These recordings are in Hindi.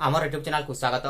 आमर यूट्यूब चैनल को स्वागत।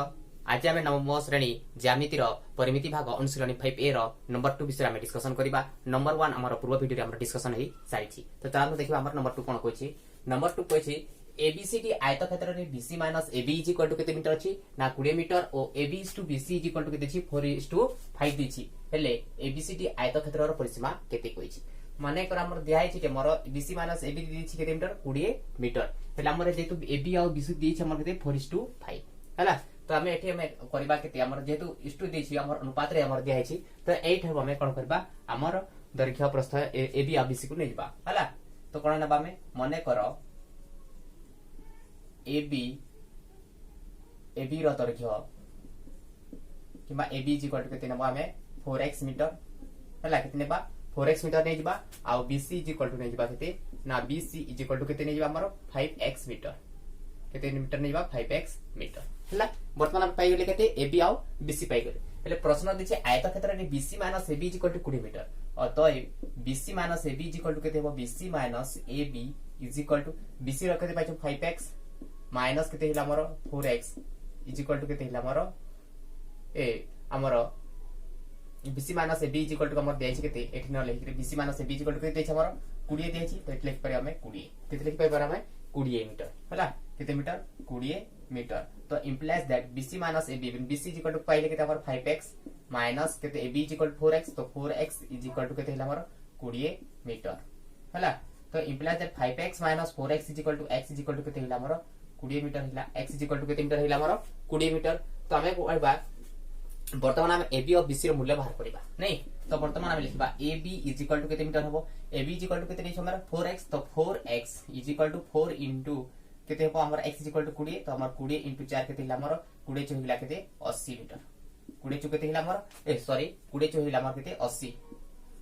आज आम नवम श्रेणी ज्यामितिर परिमिति भाग अनुशीलनी 5A नंबर 2 विषय में डिस्कसन करबा। नंबर 1 हमर पूर्व वीडियो में डिस्कसन हो सारी। तो चलो देखिबा हमर नंबर 2 कोन कहछि। नंबर 2 कहछि एबीसीडी आयतक्षेत्र रे BC minus AB is equal to केते मीटर अछि ना 20 मीटर और AB is to BC is equal to केते अछि 4:5 दिछि। हेले एबीसीडी आयतक्षेत्र रो परिसीमा केते कहछि। माने कर हमर दिया है कि मोर बीसी माइनस एबी दिछि केते मीटर 20 मीटर। हेले हमर जेतु एबी और बीसी दिछि हमर केते 4:5 हैला। तो हमें एठी हमें करबा केते हमर जेतु इष्टु दिछि हमर अनुपात रे हमर दिया है तो 8 हम हमें कोन करबा हमर दैर्घ्य प्रस्थ एबी और बीसी को नै जबा हैला। तो कोन नबा में माने कर एबी रो दैर्घ्य किबा एबी इज इक्वल टू केते नबा हमें 4x मीटर हैला। केते नेबा 4x मीटर नै जबा आ BC इज इक्वल टू नै जबा केते ना BC इज इक्वल टू केते नै जबा हमर 5x मीटर। केते मीटर नै जबा 5x मीटर हैला। वर्तमान हम पाई गेले केते AB आ BC पाई गेले। हेले प्रश्न दिछे आयतक्षेत्र रे BC minus AB is equal to 20 metre और तो BC minus AB is equal to केते हो BC minus AB is equal to BC रो केते पाइछो 5x माइनस केते हिला हमर 4x इज इक्वल टू केते हिला हमर हमर BC minus AB is equal to हमर देछि केते एठी न लेखि BC minus AB is equal to केते देछि हमर 20 देछि। तो एठी लिखि पारे हमें 20 केते लिखि पारे हमें 20 मीटर हैला। केते मीटर 20 मीटर। तो implies that BC minus AB BC is equal to पाइले केते हमर 5x माइनस केते AB is equal to 4x तो 4x इज इक्वल टू केते हिला हमर 20 मीटर हैला। तो implies that 5x minus 4x is equal to x is equal to केते हिला हमर 20 मीटर हिला। x इज इक्वल टू केते मीटर हिला हमर 20 मीटर। तो हमें कहबा वर्तमान हम AB और BC रो मूल्य बाहर करबा नै। तो वर्तमान हम लिखबा AB इज इक्वल टू केते मीटर हबो AB इज इक्वल टू केते नै हमर 4x तो 4x is equal to 4 into केते हो हमर x इज इक्वल टू 20 तो हमर 20 इनटू 4 केते हिला हमर 20 चो हिला केते 80 मीटर 20 चो केते हिला हमर सॉरी 20 चो हिला हमर केते 80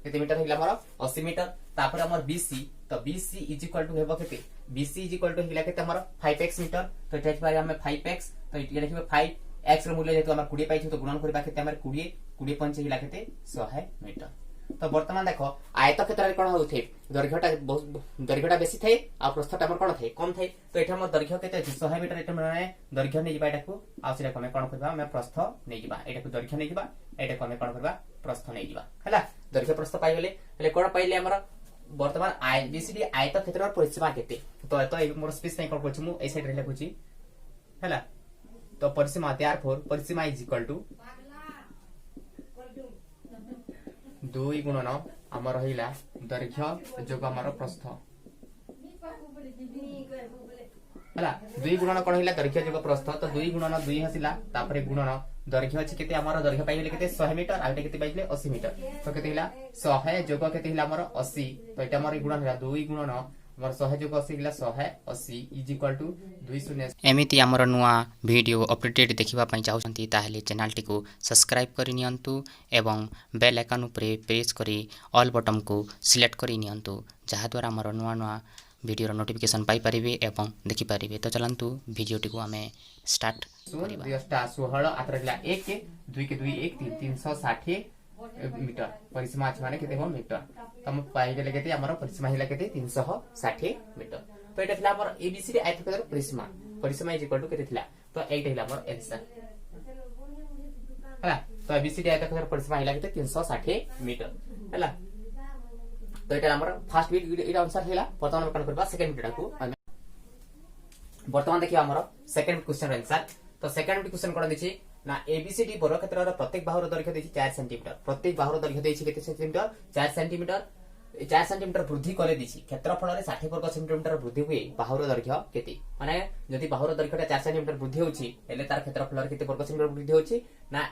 केते मीटर हिला हमर 80 मीटर। तापर हमर BC तो BC इज इक्वल टू हेबो केते BC इज इक्वल टू हिला केते हमर 5x मीटर। तो एटा पारे हम 5x तो ये लिखबे 5x रो मूल्य जेतु हमर 20 पाइछु तो गुणन करबा केते हमर 20 पंच हिला केते 100 मीटर। तो वर्तमान देखो आयतक्षेत्र रे कोन होथे दैर्घ्यटा बेसी थाए आ प्रस्थटा हमर कोन थाए कम थाए। तो एटा हमर दैर्घ्य केते 100 मीटर एटा माने दैर्घ्य नै जिबा एटाको आ सेटा कोन करबा हम प्रस्थ नै जिबा एटाको दैर्घ्य नै जिबा एटा कोन करबा प्रस्थ नै जिबा हैला। दैर्घ्य प्रस्थ पाइ गेले हेले कोन पाइले हमर वर्तमान ABCD आयतक्षेत्र रो परिसीमा केते। तो मोर स्पेस नै कोन कहछु मु ए साइड रे लिखुची हैला। तो परिसीमा त्यार फोर परिसीमा इज इक्वल टू 2 गुणन हमर रहिला दैर्घ्य जोग हमर प्रस्थ हैला। 2 गुणन कोन हिला दैर्घ्य जोग प्रस्थ तो 2 गुणन 2 हसिला तापरे गुणन दैर्घ्य अछि केते हमर दैर्घ्य पाइले केते 100 मीटर आ एटा केते पाइले 80 मीटर। तो केते हिला 100 जोग केते हिला हमर 80 तो एटा हमर गुणन हिला 2 गुणन हमर 100 जोग 80 हिला 180 इज इक्वल टू 20 एमिति हमर नुआ वीडियो अपडेट देखिबा पई चाहउछंती ताहेले चैनल टी को सब्सक्राइब करि नियंतु एवं बेल आइकन उपरे प्रेस करी ऑल बटन को सिलेक्ट करि नियंतु जहा द्वारा हमर नुआ वीडियो नोटिफिकेशन पाई परिबे एवं देखि परिबे। तो चलंतु वीडियो टी को हमें स्टार्ट करिबा। 16 आतरला 1 के 2 के 2 1 3 360 मीटर परिसीमा अछि माने केते हो मीटर। तो हम पाई गेले केते हमर परिसीमा हिला केते 360 मीटर। तो एटा थिला हमर ABCD आयतक्षेत्र परिसीमा इज इक्वल टू केते थिला तो 8 हिला हमर आंसर हैला। तो ABCD आयतक्षेत्र परिसीमा हिला केते 360 मीटर हैला। तो एटा हमर फर्स्ट वीडियो एटा आंसर हिला। वर्तमान हम करबा सेकंड वीडियो को वर्तमान देखिबा हमर सेकंड क्वेश्चन आंसर। तो सेकंड क्वेश्चन कोन दिछि ना ABCD वर्गक्षेत्रर प्रत्येक बाहुर दैर्घ्य देछि 4 सेंटीमीटर प्रत्येक बाहुर दैर्घ्य देछि केते सेंटीमीटर 4 सेंटीमीटर 4 सेंटीमीटर वृद्धि करे दिछि क्षेत्रफल रे 60 वर्ग सेंटीमीटर वृद्धि हुए बाहुर दैर्घ्य केते माने जदि बाहुर दैर्घ्यटा 4 सेंटीमीटर वृद्धि होछि एले तार क्षेत्रफल रे केते वर्ग सेंटीमीटर वृद्धि होछि ना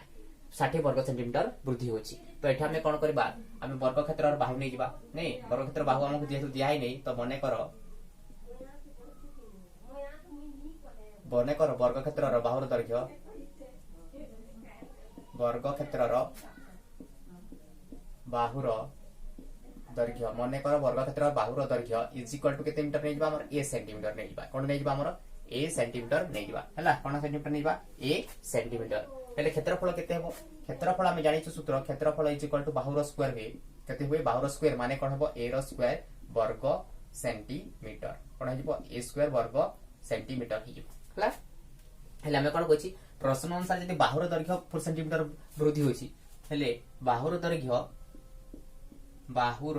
60 वर्ग सेंटीमीटर वृद्धि होछि। तो एठा हमें कोन करबा हमें वर्गक्षेत्रर बाहु नै जिबा नै वर्गक्षेत्र बाहु हमकु जेतु दिया ही नै तो मने करो वर्गक्षेत्रर बाहुर दैर्घ्य वर्गक्षेत्रर बाहुर दैर्घ्य मने कर वर्गक्षेत्रर बाहुर दैर्घ्य इज इक्वल टू केते मीटर नै जिबा हमर a सेंटीमीटर नै जिबा कोन नै जिबा हमर a सेंटीमीटर नै जिबा हैला। कोन सेंटीमीटर नै जिबा a सेंटीमीटर। हेले क्षेत्रफल केते हेबो क्षेत्रफल हम जानि छु सूत्र क्षेत्रफल इज इक्वल टू बाहुर स्क्वायर हुए केते हुए बाहुर स्क्वायर माने कोन हेबो a रो स्क्वायर वर्ग सेंटीमीटर कोन हेबो a स्क्वायर वर्ग सेंटीमीटर हिजो हैला। हेले आमे कोन कहछि प्रश्न अनुसार यदि बाहुर दैर्घ्य 4 सेंटीमीटर वृद्धि होछि हेले बाहुर दैर्घ्य बाहुर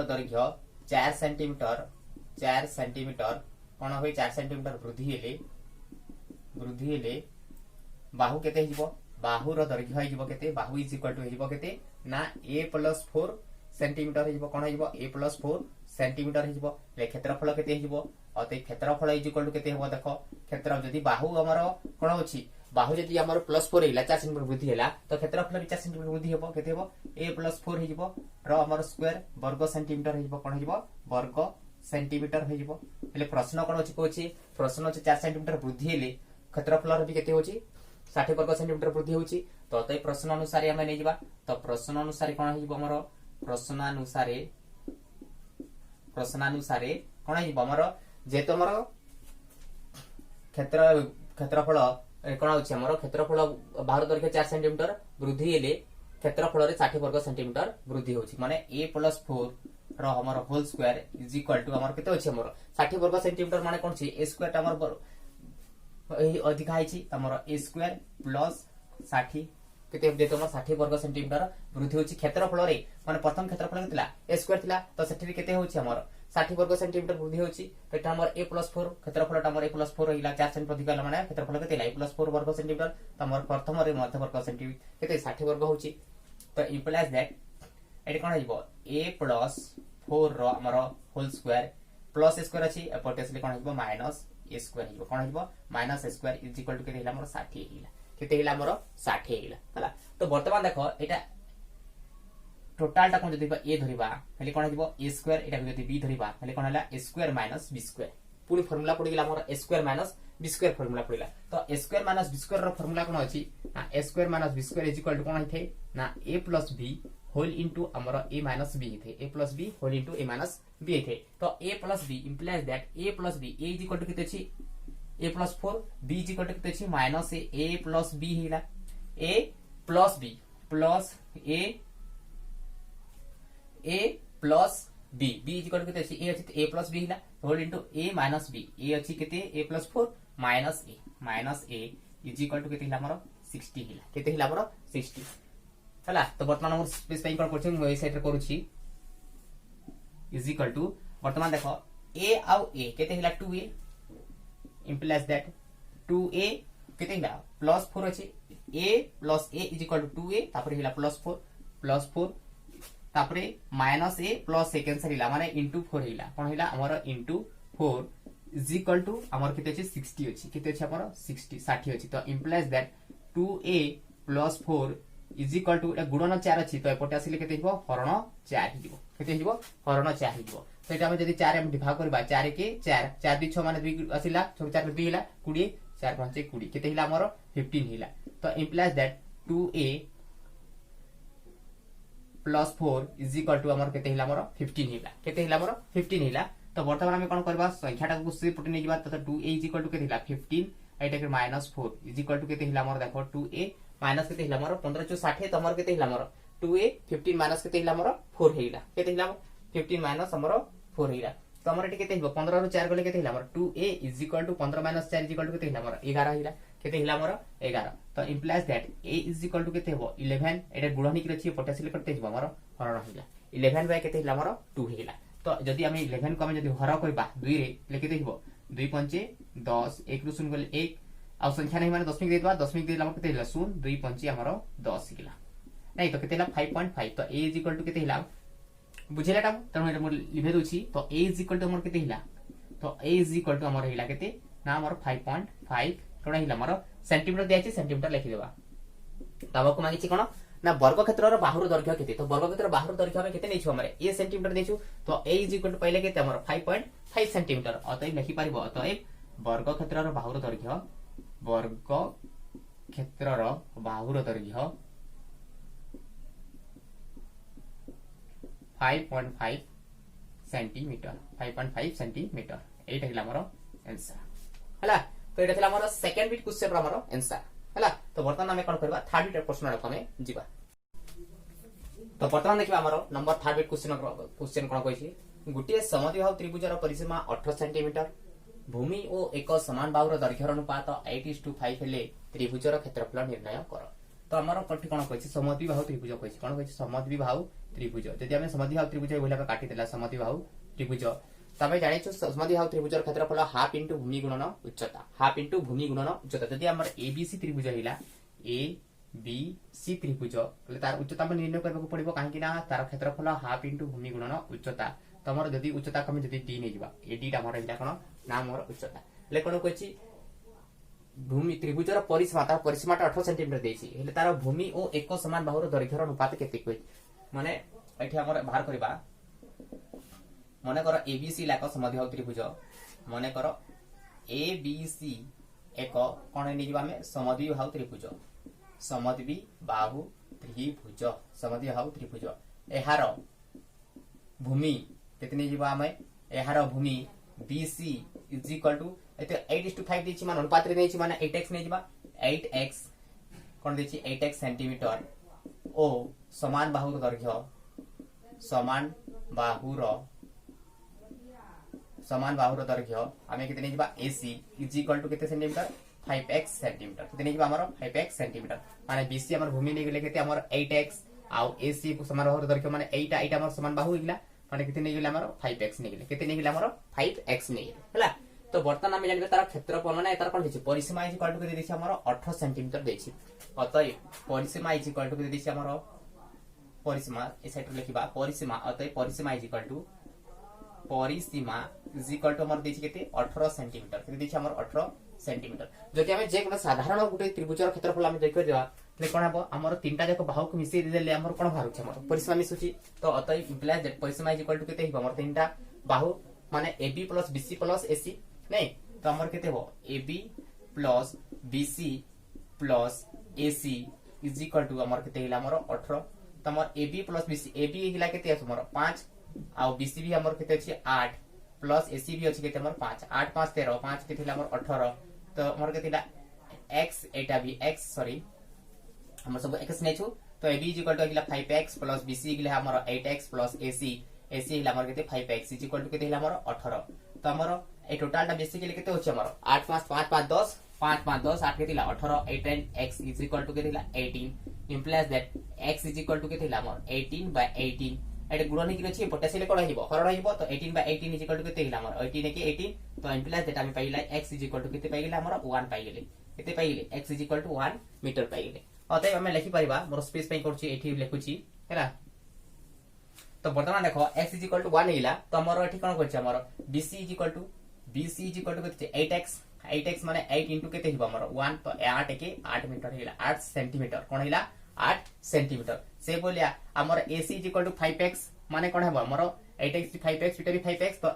दैर्घ्य 4 सेंटीमीटर कोन होई 4 सेंटीमीटर वृद्धि हेले बाहु केते हिजबो बाहुर दैर्घ्य हिजबो केते बाहु इज इक्वल टू हिजबो केते ना a + 4 सेंटीमीटर हिजबो कोन हिजबो a + 4 सेंटीमीटर हिजबो ले क्षेत्रफल केते हिजबो अते क्षेत्रफल इज इक्वल टू केते हेबो देखो क्षेत्र जदी बाहु हमर कोन होछि बाहु जदी हमर +4 हिला 4 सेंटीमीटर वृद्धि हेला तो क्षेत्रफल भी 4 सेंटीमीटर वृद्धि हेबो केते हेबो a + 4 हिजबो र हमर स्क्वायर वर्ग सेंटीमीटर हिजबो कोन हिजबो वर्ग सेंटीमीटर हिजबो हेले प्रश्न कोन होछि कोछि प्रश्न होछि 4 सेंटीमीटर वृद्धि हेले क्षेत्रफल भी केते होछि 60 वर्ग सेंटीमीटर वृद्धि होछि तो अतः प्रश्न अनुसार हमें नहीं जिबा तो प्रश्न अनुसार कोन हिजबो हमर प्रश्न अनुसार कोन हिजबो हमर जेतो हमर क्षेत्रफल कोन होछि हमर क्षेत्रफल बाहर दैर्घ्य 4 सेंटीमीटर वृद्धि हेले क्षेत्रफल रे 60 वर्ग सेंटीमीटर वृद्धि होछि माने a + 4 र हमर whole square is equal to हमर केते होछि हमर 60 वर्ग सेंटीमीटर माने कोन छी a स्क्वायर हमर एही अधिक आइछि हमर a स्क्वायर प्लस 60 केते देतो हमर 60 वर्ग सेंटीमीटर वृद्धि होछि क्षेत्रफल रे माने प्रथम क्षेत्रफल केतला a स्क्वायर थिला तो सेठी केते होछि हमर 60 वर्ग सेंटीमीटर वृद्धि होछि तो एटा हमर a + 4 क्षेत्रफल हमर a + 4 रहिला 4 सेंटीमीटर अधिक होला माने क्षेत्रफल केते a + 4 वर्ग सेंटीमीटर तो हमर प्रथम रे मध्य वर्ग सेंटीमीटर केते 60 वर्ग होछि तो implies that Etah cone हिबो a + 4 रो हमर होल स्क्वायर प्लस स्क्वायर अछि एपटेसली कोन हिबो माइनस a स्क्वायर हिबो कोन हिबो minus a square is equal to केते हिला हमर 60 हिला केते हिला हमर 60 हिला हला तो वर्तमान देखो एटा टोटल टा कोन जदी a धरिबा हेले कोन हिबो a स्क्वायर एटा जदी b धरिबा हेले कोन हला a square minus b square पूरी फार्मूला पड़ी गेला हमर a square minus b square formula पड़िला तो a square minus b square रो फार्मूला कोन अछि ना a square minus b square is equal to कोन हिथे ना a + b होल इनटू हमर a माइनस b हिथे a + b whole into a minus b हिथे तो a + b implies that a + b a is equal to केते अछि a + 4 b is equal to केते अछि माइनस a + b हिला a + b plus a plus b b is equal to केते अछि a अछि a + b हिला whole into a minus b a अछि केते a + 4 minus a is equal to केते हिला हमर 60 हिला केते हिला हमर 60 हला तो वर्तमान हमर स्पेस पे कोन करछि म ए साइड रे करूछि इज इक्वल टू वर्तमान देखो a आउ a केते हिला 2a इंप्लाइज दैट 2a केते हिला +4 अछि a + a is equal to 2a तापर हिला +4 तापरे -a + a कैंसिल हिला माने इनटू 4 हिला कोन हिला हमर इनटू 4 इज इक्वल टू हमर केते अछि 60 अछि केते अछि हमर 60 अछि तो implies that 2a + 4 is equal to ए गुणन 4 अछि तो एपटे आसिले केते हिबो हरण 4 हिबो केते हिबो हरण 4 हिबो तो एटा हम जदी 4 हम डिवाइड करबा 4 के 4 4 2 6 माने 2 आसिला 6 4 2 हिला 20 4 5 20 केते हिला हमर 15 हिला तो implies that 2a + 4 is equal to हमर केते हिला हमर 15 हिला केते हिला हमर 15 हिला तो वर्तमान हम कोन करबा संख्याटा को से पटे नै जिबा तो 2a इज इक्वल टू केते हिला 15 एटा के -4 इज इक्वल टू केते हिला हमर देखो 2a माइनस केते हिला हमर 15 * 60 तमर केते हिला हमर 2a 15 माइनस केते हिला हमर 4 हिला केते हिला 15 माइनस हमर 4 हिला तो हमर एटी केते हिबो 15 रो 4 गले केते हिला हमर 2a is equal to 15 - 4 is equal to केते हिला हमर 11 हिला केते हिला हमर 11 तो implies that a is equal to केते हिबो 11 एटा गुणनी कि रछि पोटेंशियल करते हिबो हमर हरण हिला 11 बाय केते हिला हमर 2 हिला तो जदी हम 11 को हम जदी हर करबा 2 रे ले केते हिबो 2 5 10 1 रु 0 गले 1 आ संख्या नहीं माने दशमिक देबा दशमिक देला हमर केते हिला 0 2 5 हमर 10 हिला नहीं तो केते हिला 5.5 तो a इज इक्वल टू केते हिला बुझिलाटा त हम मोर लिखे दोछि तो a इज इक्वल टू हमर केते हिला तो a इज इक्वल टू हमर हिला केते ना हमर 5.5 कोन हिला हमर सेंटीमीटर दियाछि सेंटीमीटर लिखि देबा तब को मागिछि कोन ना वर्ग क्षेत्र रो बाहुर दैर्घ्य केते तो वर्ग क्षेत्र बाहुर दैर्घ्य हम केते नेछु हमरे a सेंटीमीटर देछु तो a इज इक्वल टू पहिले केते हमर 5.5 सेंटीमीटर अतः लिखि परिबो अतः वर्ग क्षेत्र रो बाहुर दैर्घ्य वर्ग क्षेत्र रो बाहुर दैर्घ्य 5.5 सेंटीमीटर 5.5 सेंटीमीटर एटा हिला हमर आंसर हला तो एटा थिला हमर सेकंड बिट क्वेश्चन रो हमर आंसर हला तो वर्तमान हम कोन करबा थर्ड बिट प्रश्न रो हमें जीवा तो वर्तमान देखिबा हमर नंबर थर्ड बिट क्वेश्चन कोन कहछि गुटिए समद्विबाहु त्रिभुज रो परिसीमा 18 सेंटीमीटर भूमि और एक समान बाहुर दैर्घ्यर अनुपात 8:5 हेले त्रिभुजर क्षेत्रफल निर्णय कर। तो आमर कथि कोन कहछि समद्विबाहु त्रिभुज कहछि कोन कहछि समद्विबाहु त्रिभुज। जदि हम समद्विबाहु त्रिभुज बोला काटि देला समद्विबाहु त्रिभुज तबे जानि छु समद्विबाहु त्रिभुजर क्षेत्रफल हाफ इनटू भूमि गुणन उच्चता हाफ इनटू भूमि गुणन उच्चता। जदि हमर एबीसी त्रिभुज हिला ए बी सी त्रिभुज तार उच्चता हम निर्णय करबा पड़िबो काहे कि ना तार क्षेत्रफल हाफ इनटू भूमि गुणन उच्चता। तमर जदि उच्चता कम जदि डी नै जिबा ए डी टा हमर हिला कोन ना हमर उच्चता ले कोन कहछि भूमि त्रिभुजर परिसीमा तार परिसीमाटा 18 सेंटीमीटर देछि हेले तार भूमि और एक समान बाहुर दैर्घ्यर अनुपात केते कहै माने एठी हमर बाहर करबा मने कर एबीसी लाक समद्विबाहु त्रिभुज मने कर एबीसी एक कोन नै जिबा में समद्विबाहु त्रिभुज समद्विबाहु त्रिभुज समद्विबाहु त्रिभुज एहार भूमि कितने जीवा हमें एहार भूमि BC इज इक्वल टू एते 8:5 देछि मान अनुपात रे देछि माने 8x नै जिबा 8x कोन देछि 8x सेंटीमीटर ओ समान बाहुर दैर्घ्य समान बाहुर दैर्घ्य हमें कितने जिबा AC इज इक्वल टू कितने सेंटीमीटर 5x सेंटीमीटर कितने जिबा हमर 5x सेंटीमीटर माने BC हमर भूमि नै गेले केते हमर 8x आउ AC समान बाहुर दैर्घ्य माने 8 हमर समान बाहु हिला माने कितने नै गेले हमर 5x नै गेले कितने नै गेले हमर 5x नै गेले हला। तो वर्तमान हम जानबे तार क्षेत्रफल माने तार कोन दिछि परिसीमा इज इक्वल टू के दिछि हमर 18 सेंटीमीटर देछि अतः परिसीमा इज इक्वल टू के दिछि हमर परिसीमा ए साइड लिखिबा परिसीमा अतः परिसीमा इज इक्वल टू हमर दिछि केते 18 सेंटीमीटर किते दिछि हमर 18 सेंटीमीटर। जदि हम जे साधारण गुटे त्रिभुजर क्षेत्रफल हम देखि दिया ले कोन हबो हमर तीनटा जाक बाहु को मिसि देले हमर कोन बाहर छ हमर परिसीमा मिसुची। तो अतः इम्प्लाइज दैट परिसीमा इज इक्वल टू केते हिबो हमर तीनटा बाहु माने AB + BC + AC नै तो हमर केते हो AB + BC + AC is equal to हमर केते हिला हमर 18। तो हमर AB + BC AB हिला केते छ हमर 5 आ BC भी हमर केते अछि 8 प्लस AC भी अछि केते हमर 5 8 5 13 5 केते हिला हमर 18 तो हमर केते हिला x एटा भी x सॉरी हमर सब x नै छु। तो AB इज इक्वल टू हिला 5x + BC हिला हमर 8x + AC हिला हमर केते 5x इज इक्वल टू केते हिला हमर 18। तो हमर ए टोटल टा बेसिक केले केते होछि हमर 8 5 5 5 10 5 5 10 8 केते हिला 18 8x इज इक्वल टू केते हिला 18 implies that x is equal to केते हिला हमर 18/18 एटे गुणन हिकिन अछि पोटेशियल कोन हिबो हरण हिबो। तो 18/18 इज इक्वल टू केते हिला हमर 18 के 18 तो implies that हम पाइला x इज इक्वल टू केते पाइला हमर 1 पाइले केते पाइले x is equal to 1 metre पाइले। अतः हम लिखि परिबा मोर स्पेस पई करछि एठी लिखुछि हैला। तो वर्तमान देखो x इज इक्वल टू 1 हिला तो हमर एठी कोन करछि हमर BC इज इक्वल टू केते 8x माने 8 इनटू केते हिबो हमर 1 तो 8 के 8 मीटर हिला 8 सेंटीमीटर कोन हिला 8 सेंटीमीटर से बोलिया हमर AC is equal to 5x माने कोन हेबो हमर 8x 5x इटा भी 5x। तो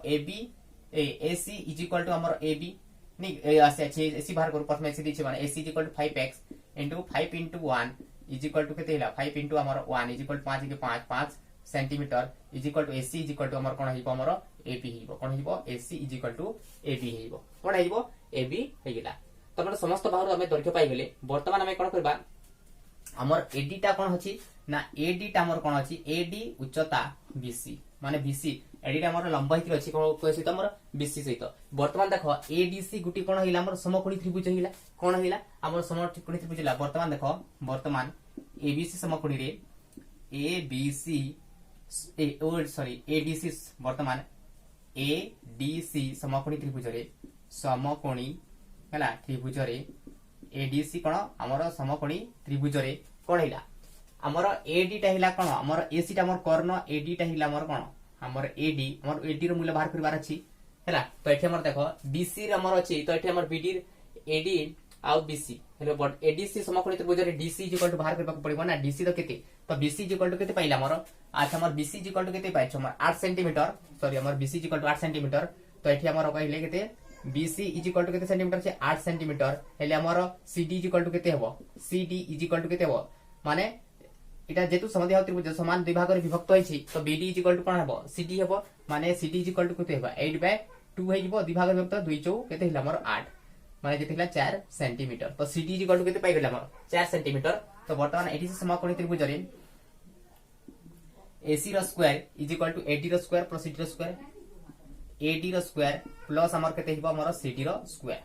AC इज इक्वल टू हमर AB नी आसे AC बाहर करू प्रथम AC दिछि माने AC is equal to 5x into 5 into 1 is equal to केते हिला 5 इनटू हमर 1 इज इक्वल टू 5 के 5 centimetre is equal to AC is equal to हमर कोन हिबो हमर AB हिबो कोन हिबो AC is equal to AB हिबो कोन हिबो AB हेगिला। तो हमर समस्त बाहुर हम दैर्घ्य पाइ गेले वर्तमान हम कोन करबा हमर AD टा कोन होछि ना AD टा हमर कोन अछि AD उच्चता BC माने BC AD टा हमर लंबाई कि अछि कोन कहै त हमर BC सहित वर्तमान देखो ADC गुटी कोन हिला हमर समकोणी त्रिभुज हिला कोन हिला हमर समकोणी त्रिभुज हिला। वर्तमान देखो वर्तमान ABC समकोणी रे ABC ADC वर्तमान ADC समकोणी त्रिभुज रे समकोणी हैला त्रिभुज रे ADC कोन हमर समकोणी त्रिभुज रे कोन हिला हमर AD टा हिला कोन हमर AC टा हमर कर्ण AD टा हिला हमर कोन हमर AD रो मूल्य बाहर करबार अछि हैला। तो एठी हमर देखो BC रे हमर अछि तो एठी हमर BD AD आउ BC हेलो बट ADC समकोणी त्रिभुज रे DC इज इक्वल टू बाहर करबा पड़िबो ना DC तो केते तो BC इज इक्वल टू केते पाइला हमर अच्छा हमर BC इज इक्वल टू केते पाइछ हमर 8 सेंटीमीटर सॉरी हमर BC is equal to 8 centimetre. तो एठी हमर कहले केते BC इज इक्वल टू केते सेंटीमीटर छे 8 सेंटीमीटर हेले हमर CD इज इक्वल टू केते हेबो CD इज इक्वल टू केते हेबो माने इटा जेतु समद्विबाहु त्रिभुज समान दुई भाग रे विभक्त होइछि तो BD इज इक्वल टू कोन हेबो CD हेबो माने CD इज इक्वल टू केते हेबो 8/2 हेइबो दुई भाग रे विभक्त 2 4 केते हिला हमर 8 माने जेते हिला 4 सेंटीमीटर। तो CD इज इक्वल टू केते पाइ गेला हमर 4 सेंटीमीटर। तो वर्तमान एठी से समकोणी त्रिभुज रे AC रो square is equal to AD रो स्क्वायर प्लस CD रो स्क्वायर AD रो स्क्वायर प्लस हमर केते हिबो हमर CD रो स्क्वायर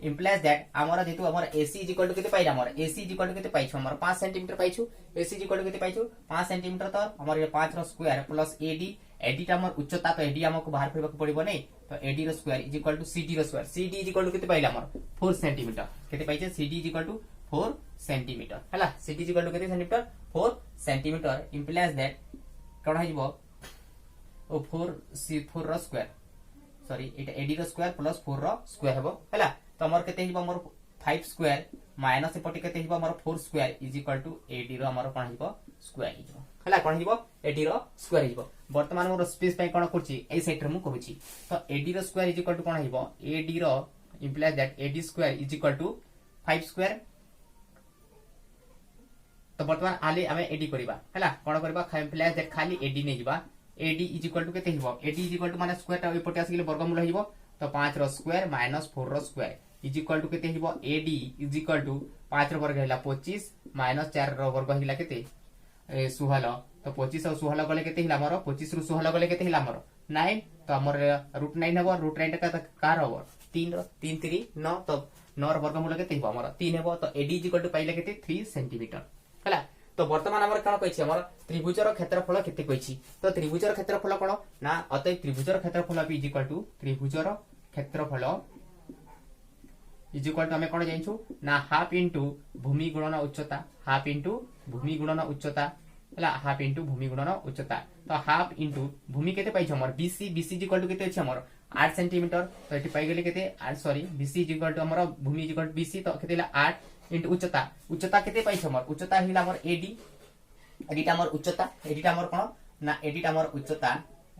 implies that हमर जेतु हमर AC इज इक्वल टू केते पाइला हमर AC इज इक्वल टू केते पाइछु हमर 5 सेंटीमीटर पाइछु AC इज इक्वल टू केते पाइछु 5 सेंटीमीटर तो हमर ये 5 रो स्क्वायर प्लस AD टा हमर उच्चता तो AD हमको बाहर करबा पड़िबो नै तो AD रो square is equal to CD रो square CD is equal to केते पाइला हमर 4 सेंटीमीटर केते पाइछे CD is equal to 4 centimetre हला CD इज इक्वल टू केते सेंटीमीटर 4 सेंटीमीटर implies that कोन हिबो ओ 4 रो स्क्वायर सॉरी एटा AD रो स्क्वायर प्लस 4 रो स्क्वायर हेबो हला तो हमर केते हिबो हमर 5 स्क्वायर माइनस एपटी केते हिबो हमर 4 square is equal to AD रो हमर कोन हिबो स्क्वायर हिबो हला कोन हिबो AD रो स्क्वायर हिबो वर्तमान मोर स्पेस पे कोन करछि ए साइड रे मु कहूछि तो AD रो स्क्वायर इज इक्वल टू कोन हिबो AD रो implies that AD square is equal to 5 square तो वर्तमान आले हमें AD करबा हला कोन करबा इंप्लाइज दैट खाली AD नै जिबा AD इज इक्वल टू केते हिबो AD इज इक्वल टू माने स्क्वायर टा एपटी आसिले वर्गमूल हिबो तो 5 रो स्क्वायर माइनस 4 रो स्क्वायर इज इक्वल टू केते हिबो AD इज इक्वल टू 5 रो वर्ग हैला 25 माइनस 4 रो वर्ग हैला केते 16 तो 25 और 16 गले केते हिला हमर 25 रु 16 गले केते हिला हमर 9 तो हमर √9 हेबो √9 का कार होबो 3 रो 3 3 9 तो 9 रो वर्गमूल केते हिबो हमर 3 हेबो तो AD इज इक्वल टू पाइले केते 3 सेंटीमीटर हला तो वर्तमान हमर कोन कहछि हमर त्रिभुजर क्षेत्रफल केते कहछि तो त्रिभुजर क्षेत्रफल कोन ना अतः त्रिभुजर क्षेत्रफल इज इक्वल टू त्रिभुजर क्षेत्रफल इज इक्वल टू हमें कोन जानिछु ना हाफ इनटू भूमि गुणन उच्चता हाफ इनटू भूमि गुणन उच्चता हला हाफ इनटू भूमि गुणन उच्चता तो हाफ इनटू भूमि केते पाइछ हमर BC इज इक्वल टू केते अछि हमर 8 सेंटीमीटर तो एटी पाइ गेले केते 8 sorry BC is equal to हमर भूमि इज इक्वल टू BC तो केते 8 इनटू उच्चता उच्चता केते पाइछ हमर उच्चता हिला हमर AD टा हमर उच्चता AD टा हमर कोन ना AD टा हमर उच्चता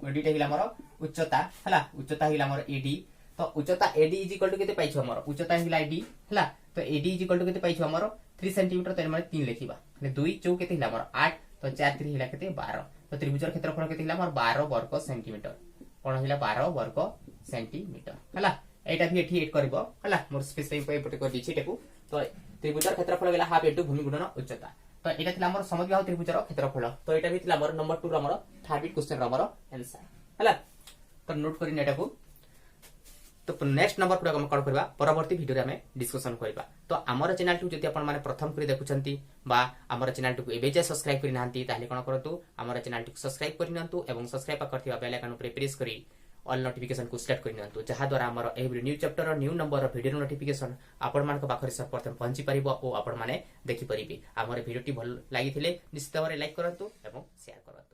AD टा हिला हमर उच्चता हला उच्चता हिला हमर AD तो उच्चता AD इज इक्वल टू केते पाइछ हमर उच्चता हिला AD हला तो AD इज इक्वल टू केते पाइछ हमर 3 सेंटीमीटर तो माने 3 लिखिबा माने 2 4 केते हिला हमर 8 तो 4 3 हिला केते 12 तो त्रिभुजर क्षेत्रफल केते हिला हमर 12 वर्ग सेंटीमीटर कोन हिला 12 वर्ग सेंटीमीटर हला एटा भी एठी एड करबो हला मोर स्पेस पे पटे कर दिछि टेकु तो त्रिभुजर क्षेत्रफल गेला हाफ इनटू भूमि गुणन उच्चता तो एटा थिला हमर समद्विबाहु त्रिभुजर क्षेत्रफल तो एटा भी थिला हमर नंबर 2 रो हमर थर्ड बिट क्वेश्चन रो हमर आंसर हला तो नोट करिन एटाकू तो नेक्स्ट नंबर पर हम कोन करबा परवर्ती वीडियो रे हमें डिस्कशन करबा तो हमर चैनल टू जति अपन माने प्रथम करी देखुचंती बा हमर चैनल टू एबे जे सब्सक्राइब करि नांती ताले कोन करतु हमर चैनल टू सब्सक्राइब करि नंतु एवं सब्सक्राइब करथिबा बेल आइकन ऊपर प्रेस करी ऑल नोटिफिकेशन को सेट करि नंतु जहा द्वारा हमर एवरी न्यू चैप्टर और न्यू नंबर वीडियो नोटिफिकेशन आपण मान को पाखरे सर्वप्रथम पहुंची परिबो ओ आपण माने देखि परिबे हमर वीडियो टी भल लागि थिले निश्चित भाବରେ लाइक करंतु एवं शेयर करंतु।